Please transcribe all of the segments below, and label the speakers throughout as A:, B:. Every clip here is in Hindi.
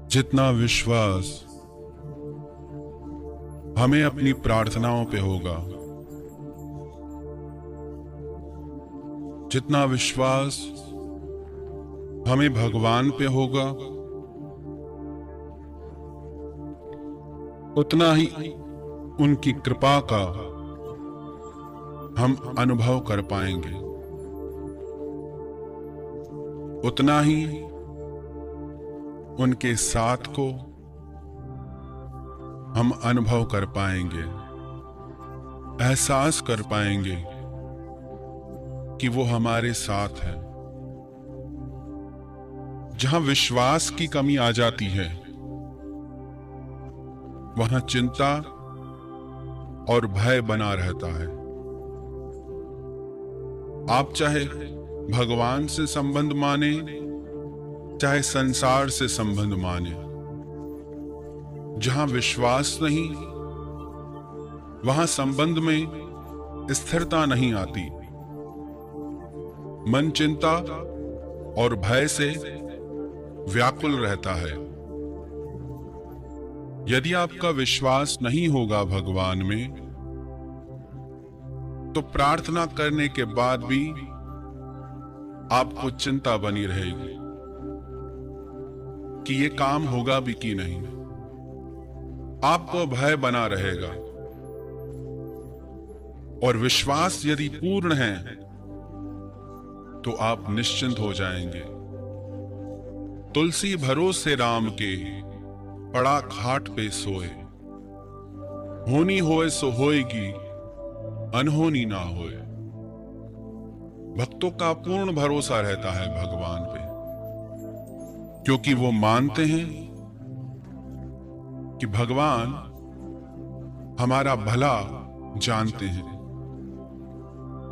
A: जितना विश्वास हमें अपनी प्रार्थनाओं पे होगा, जितना विश्वास हमें भगवान पे होगा, उतना ही उनकी कृपा का हम अनुभव कर पाएंगे, उतना ही उनके साथ को हम अनुभव कर पाएंगे, एहसास कर पाएंगे कि वो हमारे साथ है। जहां विश्वास की कमी आ जाती है, वहां चिंता और भय बना रहता है। आप चाहे भगवान से संबंध माने, चाहे संसार से संबंध माने, जहां विश्वास नहीं, वहां संबंध में स्थिरता नहीं आती। मन चिंता और भय से व्याकुल रहता है। यदि आपका विश्वास नहीं होगा भगवान में, तो प्रार्थना करने के बाद भी आपको चिंता बनी रहेगी कि ये काम होगा भी कि नहीं। आपको भय बना रहेगा। और विश्वास यदि पूर्ण है तो आप निश्चिंत हो जाएंगे। तुलसी भरोसे राम के, पड़ा खाट पे सोए। होनी होए सो होएगी, अनहोनी ना होए। भक्तों का पूर्ण भरोसा रहता है भगवान पे, क्योंकि वो मानते हैं कि भगवान हमारा भला जानते हैं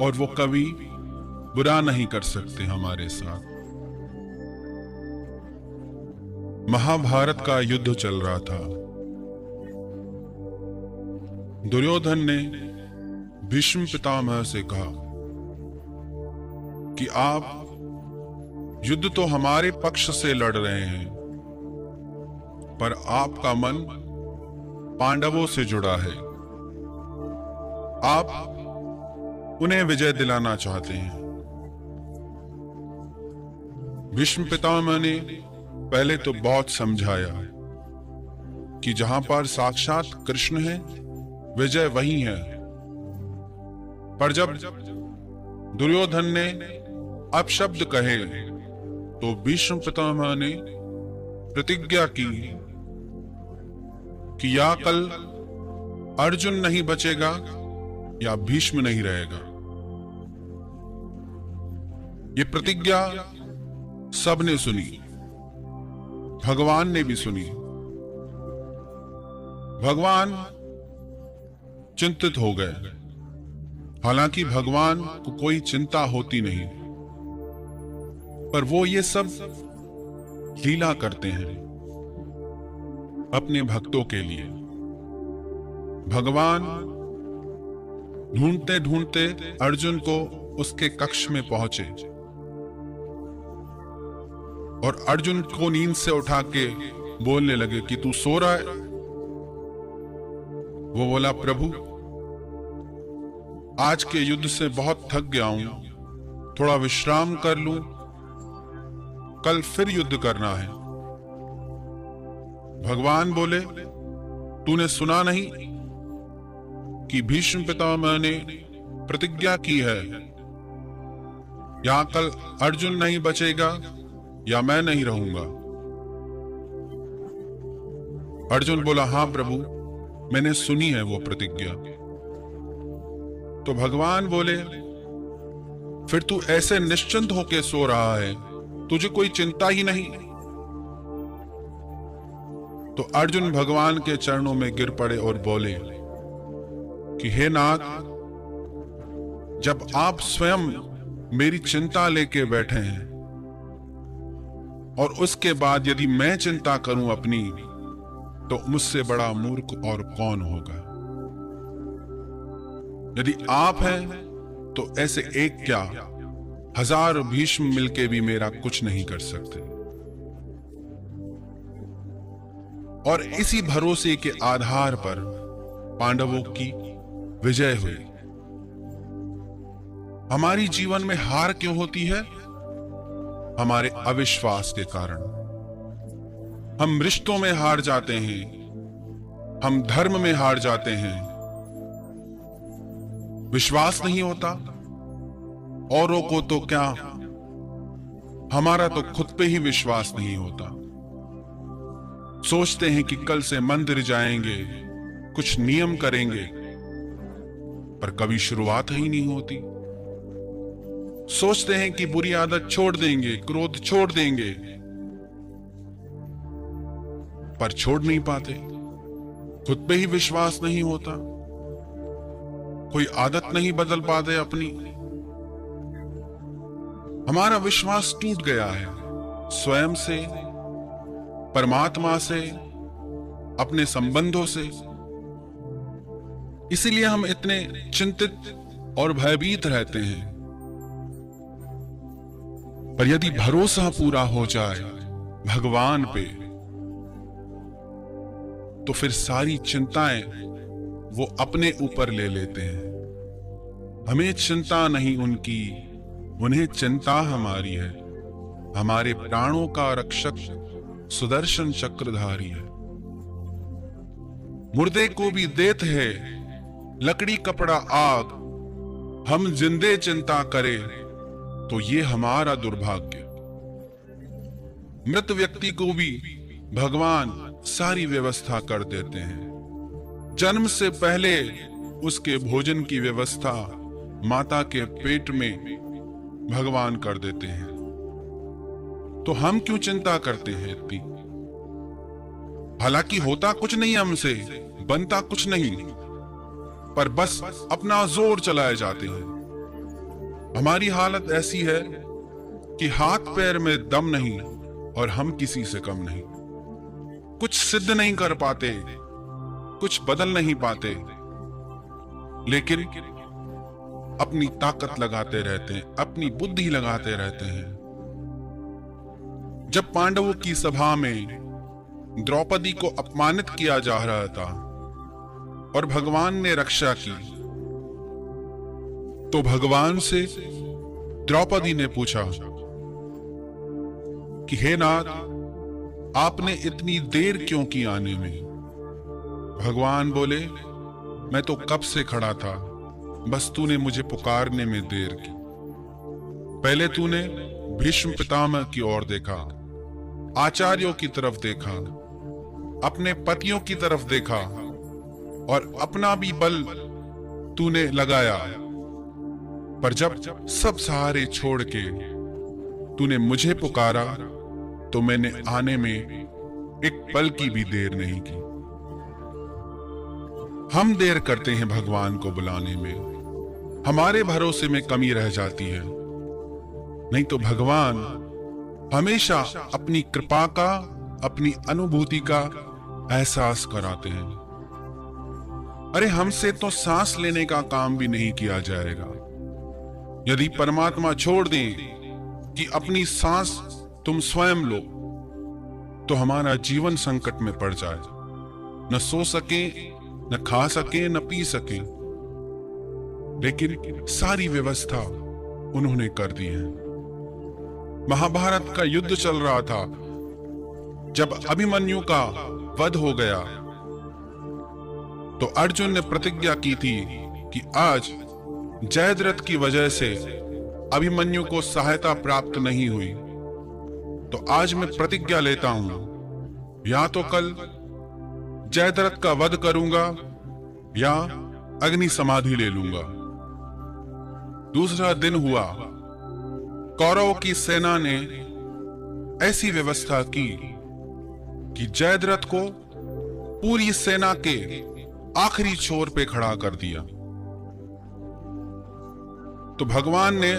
A: और वो कभी बुरा नहीं कर सकते हमारे साथ। महाभारत का युद्ध चल रहा था। दुर्योधन ने भीष्म पितामह से कहा कि आप युद्ध तो हमारे पक्ष से लड़ रहे हैं, पर आपका मन पांडवों से जुड़ा है। आप उन्हें विजय दिलाना चाहते हैं। भीष्म पितामह ने पहले तो बहुत समझाया कि जहां पर साक्षात कृष्ण है, विजय वही है। पर जब दुर्योधन ने अपशब्द कहे, तो भीष्म पितामह ने प्रतिज्ञा की कि या कल अर्जुन नहीं बचेगा या भीष्म नहीं रहेगा। ये प्रतिज्ञा सबने सुनी, भगवान ने भी सुनी। भगवान चिंतित हो गए। हालांकि भगवान को कोई चिंता होती नहीं, पर वो ये सब लीला करते हैं अपने भक्तों के लिए। भगवान ढूंढते ढूंढते अर्जुन को उसके कक्ष में पहुंचे और अर्जुन को नींद से उठा के बोलने लगे कि तू सो रहा है। वो बोला, प्रभु आज के युद्ध से बहुत थक गया हूं, थोड़ा विश्राम कर लूं, कल फिर युद्ध करना है। भगवान बोले, तूने सुना नहीं कि भीष्म पितामह ने प्रतिज्ञा की है, यहां कल अर्जुन नहीं बचेगा या मैं नहीं रहूंगा। अर्जुन बोला, हां प्रभु, मैंने सुनी है वो प्रतिज्ञा। तो भगवान बोले, फिर तू ऐसे निश्चिंत होके सो रहा है, तुझे कोई चिंता ही नहीं। तो अर्जुन भगवान के चरणों में गिर पड़े और बोले कि हे नाथ, जब आप स्वयं मेरी चिंता लेके बैठे हैं और उसके बाद यदि मैं चिंता करूं अपनी, तो मुझसे बड़ा मूर्ख और कौन होगा। यदि आप हैं तो ऐसे एक क्या, हजार भीष्म मिलके भी मेरा कुछ नहीं कर सकते। और इसी भरोसे के आधार पर पांडवों की विजय हुई। हमारी जीवन में हार क्यों होती है? हमारे अविश्वास के कारण। हम रिश्तों में हार जाते हैं, हम धर्म में हार जाते हैं, विश्वास नहीं होता। औरों को तो क्या, हमारा तो खुद पे ही विश्वास नहीं होता। सोचते हैं कि कल से मंदिर जाएंगे, कुछ नियम करेंगे, पर कभी शुरुआत ही नहीं होती। सोचते हैं कि बुरी आदत छोड़ देंगे, क्रोध छोड़ देंगे, पर छोड़ नहीं पाते। खुद पे ही विश्वास नहीं होता, कोई आदत नहीं बदल पाते अपनी। हमारा विश्वास टूट गया है, स्वयं से, परमात्मा से, अपने संबंधों से। इसीलिए हम इतने चिंतित और भयभीत रहते हैं। पर यदि भरोसा पूरा हो जाए भगवान पे, तो फिर सारी चिंताएं वो अपने ऊपर ले लेते हैं। हमें चिंता नहीं उनकी, उन्हें चिंता हमारी है। हमारे प्राणों का रक्षक सुदर्शन चक्रधारी है। मुर्दे को भी देते है लकड़ी कपड़ा आग, हम जिंदे चिंता करें तो ये हमारा दुर्भाग्य। मृत व्यक्ति को भी भगवान सारी व्यवस्था कर देते हैं। जन्म से पहले उसके भोजन की व्यवस्था माता के पेट में भगवान कर देते हैं। तो हम क्यों चिंता करते हैं इतनी? हालांकि होता कुछ नहीं हमसे, बनता कुछ नहीं, पर बस अपना जोर चलाए जाते हैं। हमारी हालत ऐसी है कि हाथ पैर में दम नहीं और हम किसी से कम नहीं। कुछ सिद्ध नहीं कर पाते, कुछ बदल नहीं पाते, लेकिन अपनी ताकत लगाते रहते हैं, अपनी बुद्धि लगाते रहते हैं। जब पांडवों की सभा में द्रौपदी को अपमानित किया जा रहा था और भगवान ने रक्षा की, तो भगवान से द्रौपदी ने पूछा कि हे नाथ, आपने इतनी देर क्यों की आने में? भगवान बोले, मैं तो कब से खड़ा था, बस तूने मुझे पुकारने में देर की। पहले तूने भीष्म पितामह की ओर देखा, आचार्यों की तरफ देखा, अपने पतियों की तरफ देखा और अपना भी बल तूने लगाया। पर जब सब सहारे छोड़ के तूने मुझे पुकारा, तो मैंने आने में एक पल की भी देर नहीं की। हम देर करते हैं भगवान को बुलाने में, हमारे भरोसे में कमी रह जाती है। नहीं तो भगवान हमेशा अपनी कृपा का, अपनी अनुभूति का एहसास कराते हैं। अरे हमसे तो सांस लेने का काम भी नहीं किया जाएगा। यदि परमात्मा छोड़ दें कि अपनी सांस तुम स्वयं लो, तो हमारा जीवन संकट में पड़ जाए। न सो सके, न खा सके, न पी सके, लेकिन सारी व्यवस्था उन्होंने कर दी है। महाभारत का युद्ध चल रहा था। जब अभिमन्यु का वध हो गया, तो अर्जुन ने प्रतिज्ञा की थी कि आज जयद्रथ की वजह से अभिमन्यु को सहायता प्राप्त नहीं हुई, तो आज मैं प्रतिज्ञा लेता हूं, या तो कल जयद्रथ का वध करूंगा या अग्नि समाधि ले लूंगा। दूसरा दिन हुआ, कौरवों की सेना ने ऐसी व्यवस्था की कि जयद्रथ को पूरी सेना के आखिरी छोर पे खड़ा कर दिया। तो भगवान ने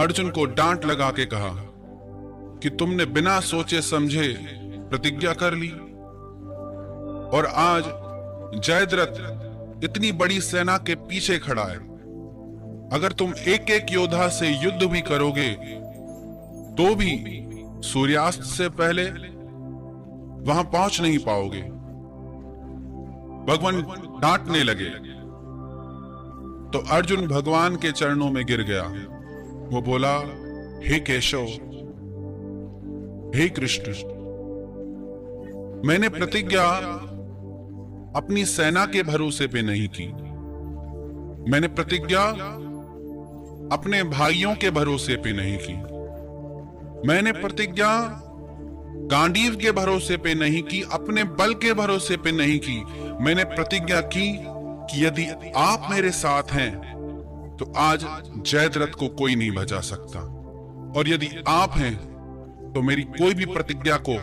A: अर्जुन को डांट लगा के कहा कि तुमने बिना सोचे समझे प्रतिज्ञा कर ली, और आज जयद्रथ इतनी बड़ी सेना के पीछे खड़ा है। अगर तुम एक एक योद्धा से युद्ध भी करोगे, तो भी सूर्यास्त से पहले वहां पहुंच नहीं पाओगे। भगवान डांटने लगे तो अर्जुन भगवान के चरणों में गिर गया। वो बोला, हे केशव, हे कृष्ण, मैंने प्रतिज्ञा अपनी सेना के भरोसे पे नहीं की। मैंने प्रतिज्ञा अपने भाइयों के भरोसे पे नहीं की। मैंने प्रतिज्ञा गांडीव के भरोसे पे नहीं की, अपने बल के भरोसे पे नहीं की। मैंने प्रतिज्ञा की कि यदि आप मेरे साथ हैं तो आज जयद्रथ को कोई नहीं बचा सकता, और यदि आप हैं तो मेरी कोई भी प्रतिज्ञा को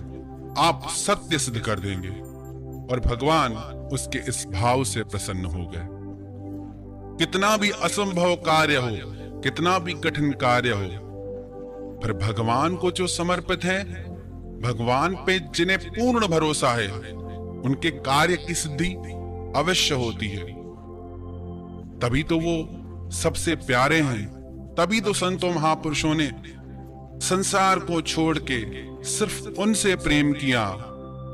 A: आप सत्य सिद्ध कर देंगे। और भगवान उसके इस भाव से प्रसन्न हो गए। कितना भी असंभव कार्य हो, कितना भी कठिन कार्य हो, पर भगवान को जो समर्पित है, भगवान पे जिन्हें पूर्ण भरोसा है, उनके कार्य की सिद्धि अवश्य होती है। तभी तो वो सबसे प्यारे हैं। तभी तो संतों महापुरुषों ने संसार को छोड़ के सिर्फ उनसे प्रेम किया,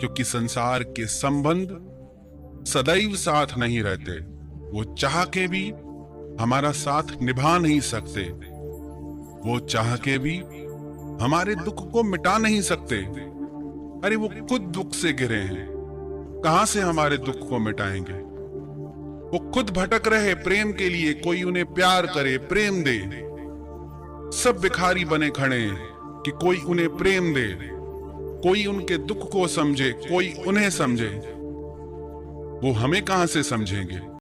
A: क्योंकि संसार के संबंध सदैव साथ नहीं रहते। वो चाह के भी हमारा साथ निभा नहीं सकते। वो चाह के भी हमारे दुख को मिटा नहीं सकते। अरे वो खुद दुख से घिरे हैं, कहां से हमारे दुख को मिटाएंगे। वो खुद भटक रहे प्रेम के लिए, कोई उन्हें प्यार करे, प्रेम दे। सब भिखारी बने खड़े हैं कि कोई उन्हें प्रेम दे, कोई उनके दुख को समझे, कोई उन्हें समझे। वो हमें कहां से समझेंगे।